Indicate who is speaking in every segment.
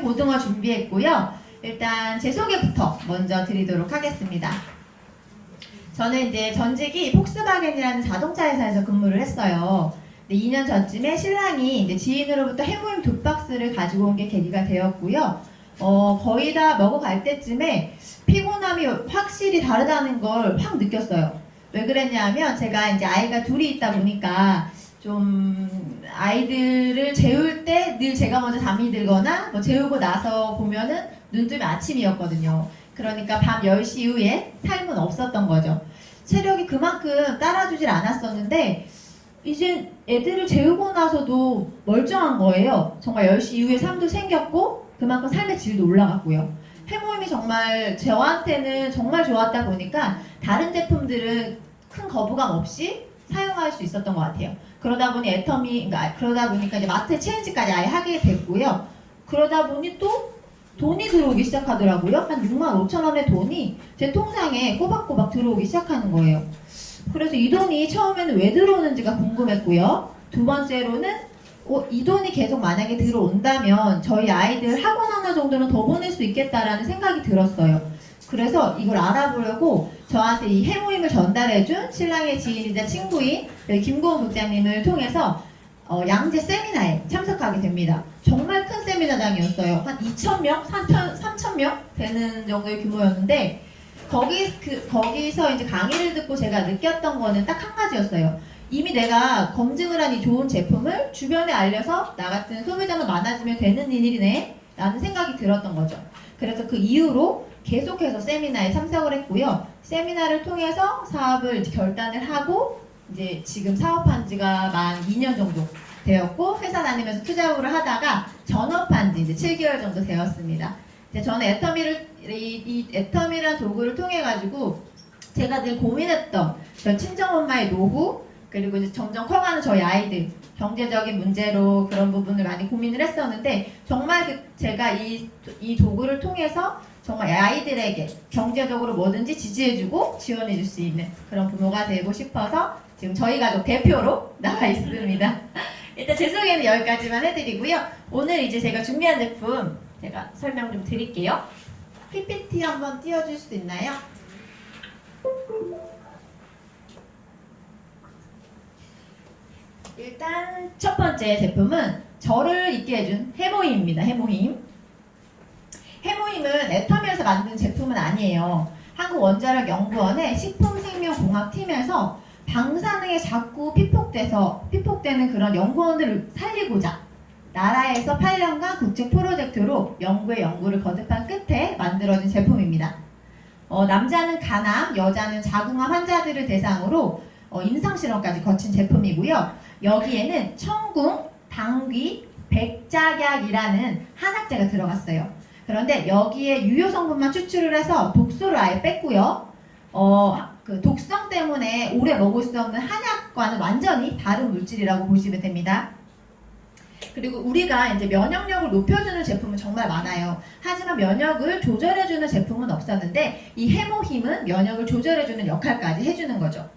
Speaker 1: 고등어 준비했고요. 일단 제 소개부터 먼저 드리도록 하겠습니다. 저는 이제 전직이 폭스바겐이라는 자동차 회사에서 근무를 했어요. 2년 전쯤에 신랑이 이제 지인으로부터 해모임 2박스를 가지고 온 게 계기가 되었고요. 거의 다 먹어갈 때쯤에 피곤함이 확실히 다르다는 걸 확 느꼈어요. 왜 그랬냐면 제가 이제 아이가 둘이 있다 보니까 좀 아이들을 재울 때 늘 제가 먼저 잠이 들거나 뭐 재우고 나서 보면은 눈 뜨면 아침이었거든요. 그러니까 밤 10시 이후에 삶은 없었던 거죠. 체력이 그만큼 따라주질 않았었는데 이제 애들을 재우고 나서도 멀쩡한 거예요. 정말 10시 이후에 삶도 생겼고 그만큼 삶의 질도 올라갔고요. 해모임이 정말 저한테는 정말 좋았다 보니까 다른 제품들은 큰 거부감 없이 사용할 수 있었던 것 같아요. 그러다 보니까 이제 마트 체인지까지 아예 하게 됐고요. 그러다 보니 또 돈이 들어오기 시작하더라고요. 한 65,000원의 돈이 제 통장에 꼬박꼬박 들어오기 시작하는 거예요. 그래서 이 돈이 처음에는 왜 들어오는지가 궁금했고요. 두 번째로는 이 돈이 계속 만약에 들어온다면 저희 아이들 학원 하나 정도는 더 보낼 수 있겠다라는 생각이 들었어요. 그래서 이걸 알아보려고 저한테 이 해모임을 전달해준 신랑의 지인이자 친구인 김고은 국장님을 통해서 양재 세미나에 참석하게 됩니다. 정말 큰 세미나장이었어요. 한 2,000명, 3,000명 되는 정도의 규모였는데 거기서 이제 강의를 듣고 제가 느꼈던 거는 딱 한 가지였어요. 이미 내가 검증을 한 이 좋은 제품을 주변에 알려서 나 같은 소비자만 많아지면 되는 일이네 라는 생각이 들었던 거죠. 그래서 그 이후로 계속해서 세미나에 참석을 했고요. 세미나를 통해서 사업을 이제 결단을 하고 이제 지금 사업한 지가 만 2년 정도 되었고 회사 다니면서 투자부를 하다가 전업한 지 이제 7개월 정도 되었습니다. 이제 저는 이 애터미라는 도구를 통해 가지고 제가 늘 고민했던 저 친정엄마의 노후 그리고 이제 점점 커가는 저희 아이들 경제적인 문제로 그런 부분을 많이 고민을 했었는데 정말 제가 이 도구를 통해서 정말 아이들에게 경제적으로 뭐든지 지지해주고 지원해줄 수 있는 그런 부모가 되고 싶어서 지금 저희 가족 대표로 나와 있습니다. 일단 제 소개는 여기까지만 해드리고요. 오늘 이제 제가 준비한 제품 제가 설명 좀 드릴게요. PPT 한번 띄워줄 수 있나요? 일단 첫 번째 제품은 저를 있게 해준 해모임입니다. 해모임은 애터미에서 만든 제품은 아니에요. 한국원자력연구원의 식품생명공학팀에서 방사능에 자꾸 피폭되는 그런 연구원들을 살리고자 나라에서 8년간 국제 프로젝트로 연구를 거듭한 끝에 만들어진 제품입니다. 남자는 간암, 여자는 자궁암 환자들을 대상으로 임상실험까지 거친 제품이고요. 여기에는 청궁, 당귀, 백작약이라는 한약재가 들어갔어요. 그런데 여기에 유효 성분만 추출을 해서 독소를 아예 뺐고요. 그 독성 때문에 오래 먹을 수 없는 한약과는 완전히 다른 물질이라고 보시면 됩니다. 그리고 우리가 이제 면역력을 높여주는 제품은 정말 많아요. 하지만 면역을 조절해주는 제품은 없었는데 이 해모힘은 면역을 조절해주는 역할까지 해주는 거죠.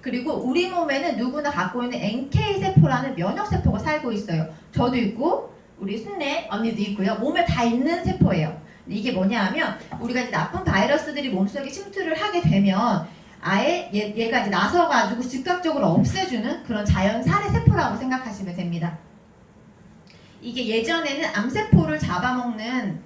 Speaker 1: 그리고 우리 몸에는 누구나 갖고 있는 NK세포라는 면역세포가 살고 있어요. 저도 있고 우리 순례 언니도 있고요. 몸에 다 있는 세포예요. 이게 뭐냐 하면 우리가 이제 나쁜 바이러스들이 몸속에 침투를 하게 되면 아예 얘가 이제 나서가지고 즉각적으로 없애주는 그런 자연 살해 세포라고 생각하시면 됩니다. 이게 예전에는 암세포를 잡아먹는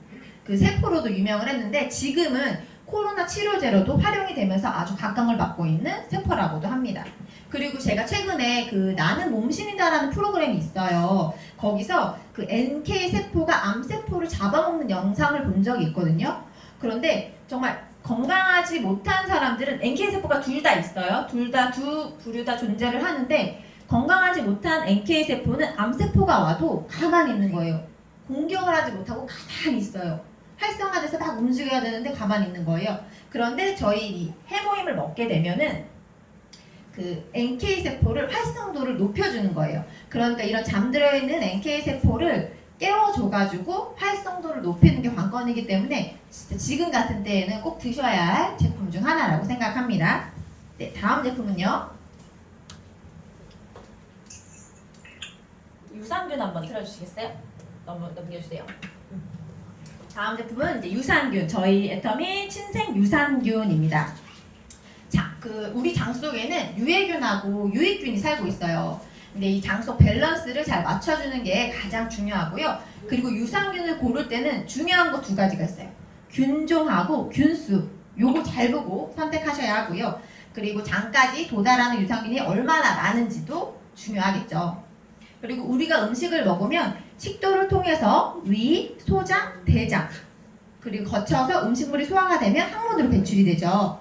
Speaker 1: 그 세포로도 유명을 했는데 지금은 코로나 치료제로도 활용이 되면서 아주 각광을 받고 있는 세포라고도 합니다. 그리고 제가 최근에 그 나는 몸신이다라는 프로그램이 있어요. 거기서 그 NK세포가 암세포를 잡아먹는 영상을 본 적이 있거든요. 그런데 정말 건강하지 못한 사람들은 NK세포가 둘 다 있어요. 두 부류 다 존재를 하는데 건강하지 못한 NK세포는 암세포가 와도 가만히 있는 거예요. 공격을 하지 못하고 가만히 있어요. 활성화돼서 막 움직여야 되는데 가만히 있는 거예요. 그런데 저희 이 해모임을 먹게 되면은 그 NK세포를 활성도를 높여주는 거예요. 그러니까 이런 잠들어 있는 NK세포를 깨워줘가지고 활성도를 높이는 게 관건이기 때문에 진짜 지금 같은 때에는 꼭 드셔야 할 제품 중 하나라고 생각합니다. 네, 다음 제품은요. 유산균 한번 틀어주시겠어요? 넘겨주세요. 다음 제품은 이제 유산균, 저희 애터미 친생 유산균입니다. 자, 우리 장 속에는 유해균하고 유익균이 살고 있어요. 근데 이 장 속 밸런스를 잘 맞춰주는 게 가장 중요하고요. 그리고 유산균을 고를 때는 중요한 거 두 가지가 있어요. 균종하고 균수. 요거 잘 보고 선택하셔야 하고요. 그리고 장까지 도달하는 유산균이 얼마나 많은지도 중요하겠죠. 그리고 우리가 음식을 먹으면 식도를 통해서 위, 소장, 대장 그리고 거쳐서 음식물이 소화가 되면 항문으로 배출이 되죠.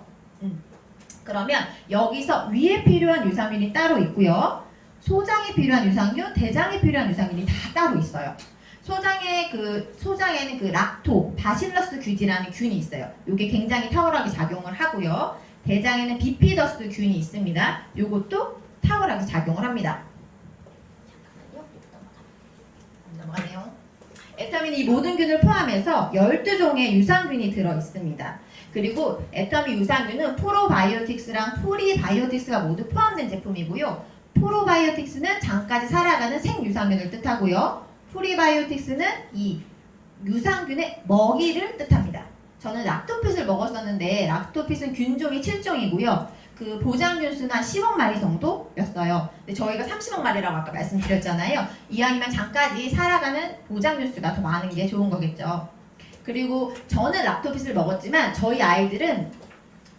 Speaker 1: 그러면 여기서 위에 필요한 유산균이 따로 있고요. 소장에 필요한 유산균, 대장에 필요한 유산균이 다 따로 있어요. 소장에는 그 락토, 바실러스 규지라는 균이 있어요. 이게 굉장히 탁월하게 작용을 하고요. 대장에는 비피더스 균이 있습니다. 이것도 탁월하게 작용을 합니다. 넘어가네요. 애터미는 이 모든 균을 포함해서 12종의 유산균이 들어있습니다. 그리고 애터미 유산균은 프로바이오틱스랑 프리바이오틱스가 모두 포함된 제품이고요. 프로바이오틱스는 장까지 살아가는 생유산균을 뜻하고요. 프리바이오틱스는 이 유산균의 먹이를 뜻합니다. 저는 락토핏을 먹었었는데 락토핏은 균종이 7종이고요. 그 보장균수는 한 10억 마리 정도였어요. 근데 저희가 30억 마리라고 아까 말씀드렸잖아요. 이왕이면 장까지 살아가는 보장균수가 더 많은 게 좋은 거겠죠. 그리고 저는 락토핏을 먹었지만 저희 아이들은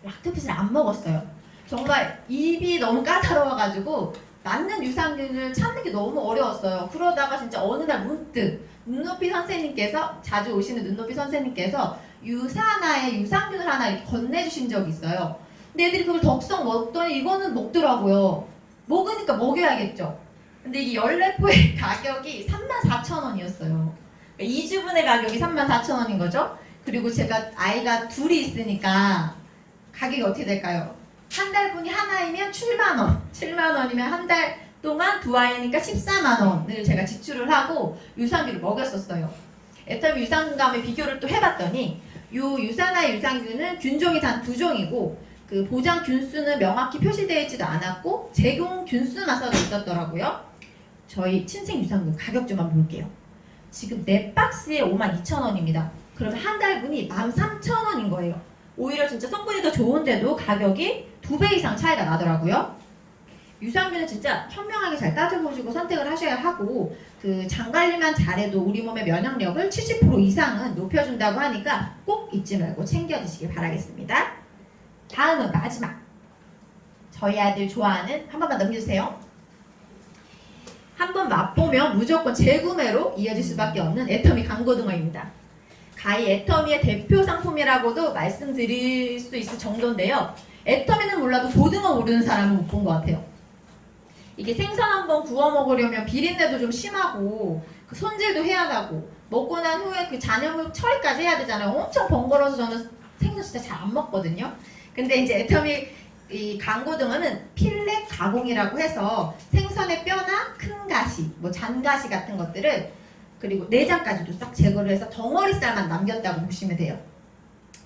Speaker 1: 락토핏을 안 먹었어요. 정말 입이 너무 까다로워가지고 맞는 유산균을 찾는 게 너무 어려웠어요. 그러다가 진짜 어느 날 문득 눈높이 선생님께서 자주 오시는 눈높이 선생님께서 유산화의 유산균을 하나 이렇게 건네주신 적이 있어요. 근데 애들이 그걸 덕성 먹더니 이거는 먹더라고요. 먹으니까 먹여야겠죠. 근데 이 14포의 가격이 34,000원이었어요. 2주분의 가격이 34,000원인 거죠. 그리고 제가 아이가 둘이 있으니까 가격이 어떻게 될까요? 한 달분이 하나이면 7만원, 7만원이면 한 달 동안 두 아이니까 14만원을 제가 지출을 하고 유산균을 먹였었어요. 애터미 유산균과 비교를 또 해봤더니 요 유산화 유산균은 균종이 단 2종이고 그 보장 균수는 명확히 표시되어 있지도 않았고 제공 균수만 써져 있었더라고요. 저희 친생 유산균 가격 좀 한번 볼게요. 지금 4박스에 52,000원입니다. 그러면 한 달분이 13,000원인 거예요. 오히려 진짜 성분이 더 좋은데도 가격이 2배 이상 차이가 나더라고요. 유산균은 진짜 현명하게 잘 따져보시고 선택을 하셔야 하고 그 장관리만 잘해도 우리 몸의 면역력을 70% 이상은 높여준다고 하니까 꼭 잊지 말고 챙겨 드시길 바라겠습니다. 다음은 마지막. 저희 아들 좋아하는 한 번만 넘겨주세요. 한번 맛보면 무조건 재구매로 이어질 수밖에 없는 애터미 강고등어입니다. 가히 애터미의 대표 상품이라고도 말씀드릴 수 있을 정도인데요. 애터미는 몰라도 고등어 모르는 사람은 못 본 것 같아요. 이게 생선 한번 구워 먹으려면 비린내도 좀 심하고 그 손질도 해야 하고 먹고 난 후에 그 잔여물 처리까지 해야 되잖아요. 엄청 번거로워서 저는 생선 진짜 잘 안 먹거든요. 근데 이제 애터미 이 강고등어는 필렛 가공이라고 해서 생선의 뼈나 큰 가시, 뭐 잔가시 같은 것들을 그리고 내장까지도 싹 제거를 해서 덩어리살만 남겼다고 보시면 돼요.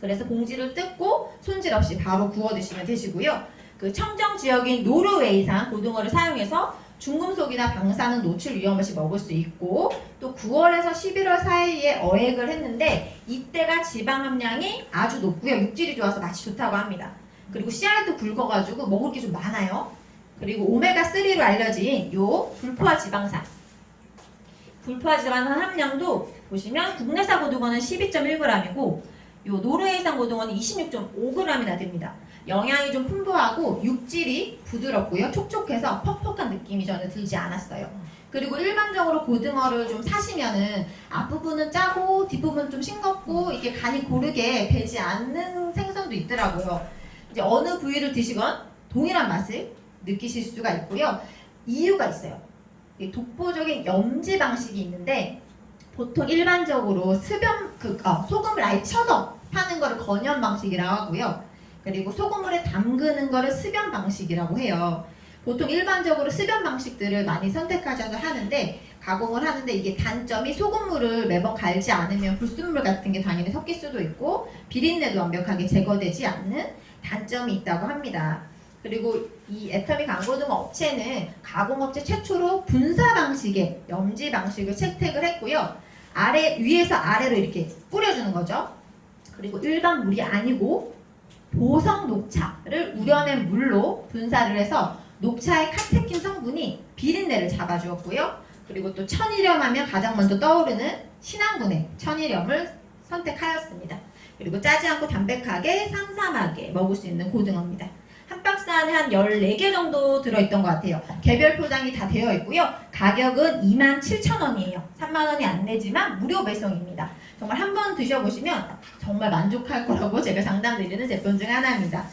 Speaker 1: 그래서 봉지를 뜯고 손질 없이 바로 구워 드시면 되시고요. 그 청정 지역인 노르웨이산 고등어를 사용해서 중금속이나 방사능 노출 위험 없이 먹을 수 있고 또 9월에서 11월 사이에 어획을 했는데 이때가 지방 함량이 아주 높고요. 육질이 좋아서 맛이 좋다고 합니다. 그리고 씨알도 굵어가지고 먹을 게 좀 많아요. 그리고 오메가3로 알려진 요 불포화 지방산. 불포화 지방산 함량도 보시면 국내산 고등어는 12.1g이고 요 노르웨이산 고등어는 26.5g이나 됩니다. 영양이 좀 풍부하고 육질이 부드럽고요. 촉촉해서 퍽퍽한 느낌이 저는 들지 않았어요. 그리고 일반적으로 고등어를 좀 사시면은 앞부분은 짜고 뒷부분은 좀 싱겁고 이게 간이 고르게 배지 않는 생선도 있더라고요. 이제 어느 부위를 드시건 동일한 맛을 느끼실 수가 있고요. 이유가 있어요. 독보적인 염지 방식이 있는데 보통 일반적으로 소금을 아예 쳐서 파는 거를 건염 방식이라고 하고요. 그리고 소금물에 담그는 거를 습염 방식이라고 해요. 보통 일반적으로 습염 방식들을 많이 선택하셔서 하는데 가공을 하는데 이게 단점이 소금물을 매번 갈지 않으면 불순물 같은 게 당연히 섞일 수도 있고 비린내도 완벽하게 제거되지 않는 단점이 있다고 합니다. 그리고 이 애터미 강고등어 업체는 가공업체 최초로 분사 방식의 염지 방식을 채택을 했고요. 위에서 아래로 이렇게 뿌려주는 거죠. 그리고 일반 물이 아니고 보성 녹차를 우려낸 물로 분사를 해서 녹차의 카테킨 성분이 비린내를 잡아주었고요. 그리고 또 천일염하면 가장 먼저 떠오르는 신안군의 천일염을 선택하였습니다. 그리고 짜지 않고 담백하게 삼삼하게 먹을 수 있는 고등어입니다. 한 박스 안에 한 14개 정도 들어있던 것 같아요. 개별 포장이 다 되어 있고요. 가격은 27,000원이에요. 3만원이 안 내지만 무료 배송입니다. 정말 한번 드셔보시면 정말 만족할 거라고 제가 장담드리는 제품 중 하나입니다.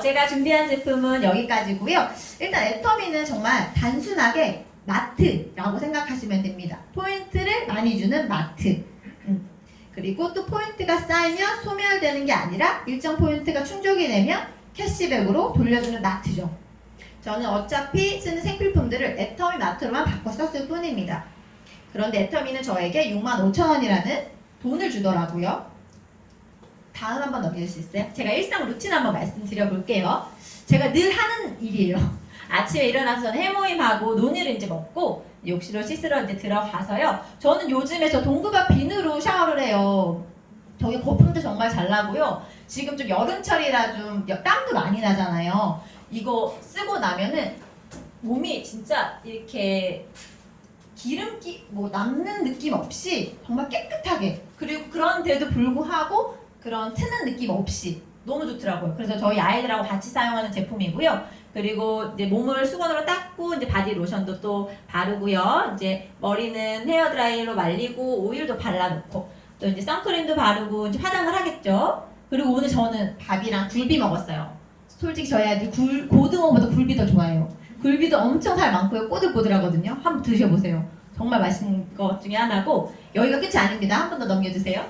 Speaker 1: 제가 준비한 제품은 여기까지고요. 일단 애터미는 정말 단순하게 마트라고 생각하시면 됩니다. 포인트를 많이 주는 마트. 그리고 또 포인트가 쌓이면 소멸되는 게 아니라 일정 포인트가 충족이 되면 캐시백으로 돌려주는 마트죠. 저는 어차피 쓰는 생필품들을 애터미 마트로만 바꿔 썼을 뿐입니다. 그런데 애터미는 저에게 65,000원이라는 돈을 주더라고요. 다음 한번 넘길 수 있어요? 제가 일상 루틴 한번 말씀드려 볼게요. 제가 늘 하는 일이에요. 아침에 일어나서 저는 해모임하고 논이를 이제 먹고 욕실로 씻으러 이제 들어가서요. 저는 요즘에 저 동구밭 비누로 샤워를 해요. 저게 거품도 정말 잘 나고요. 지금 좀 여름철이라 좀 땀도 많이 나잖아요. 이거 쓰고 나면은 몸이 진짜 이렇게 기름기 뭐 남는 느낌 없이 정말 깨끗하게, 그리고 그런데도 불구하고 그런 트는 느낌 없이 너무 좋더라고요. 그래서 저희 아이들하고 같이 사용하는 제품이고요. 그리고 이제 몸을 수건으로 닦고 이제 바디 로션도 또 바르고요. 이제 머리는 헤어 드라이로 말리고 오일도 발라놓고 또 이제 선크림도 바르고 이제 화장을 하겠죠. 그리고 오늘 저는 밥이랑 굴비 먹었어요. 솔직히 저희 아이들 고등어보다 굴비 더 좋아해요. 굴비도 엄청 살 많고요. 꼬들꼬들하거든요. 한번 드셔보세요. 정말 맛있는 것 중에 하나고, 여기가 끝이 아닙니다. 한 번 더 넘겨주세요.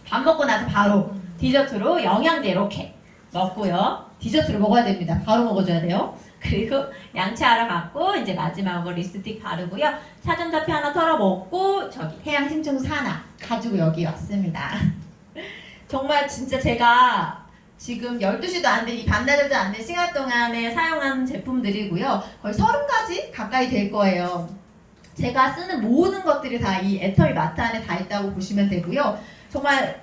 Speaker 1: 밥 먹고 나서 바로 디저트로 영양제 이렇게 먹고요. 디저트로 먹어야 됩니다. 바로 먹어줘야 돼요. 그리고 양치하러 갔고 이제 마지막으로 립스틱 바르고요. 사전자피 하나 털어 먹고 저기 해양 심층수 하나 가지고 여기 왔습니다. 정말 진짜 제가 지금 12시도 안 된, 이 반나절도 안 된 시간 동안에 사용한 제품들이고요. 거의 30가지 가까이 될 거예요. 제가 쓰는 모든 것들이 다 이 애터미 마트 안에 다 있다고 보시면 되고요. 정말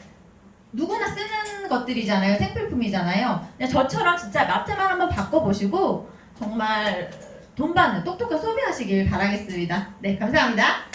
Speaker 1: 누구나 쓰는 것들이잖아요. 생필품이잖아요. 그냥 저처럼 진짜 마트만 한번 바꿔보시고 정말 돈 받는 똑똑한 소비하시길 바라겠습니다. 네, 감사합니다.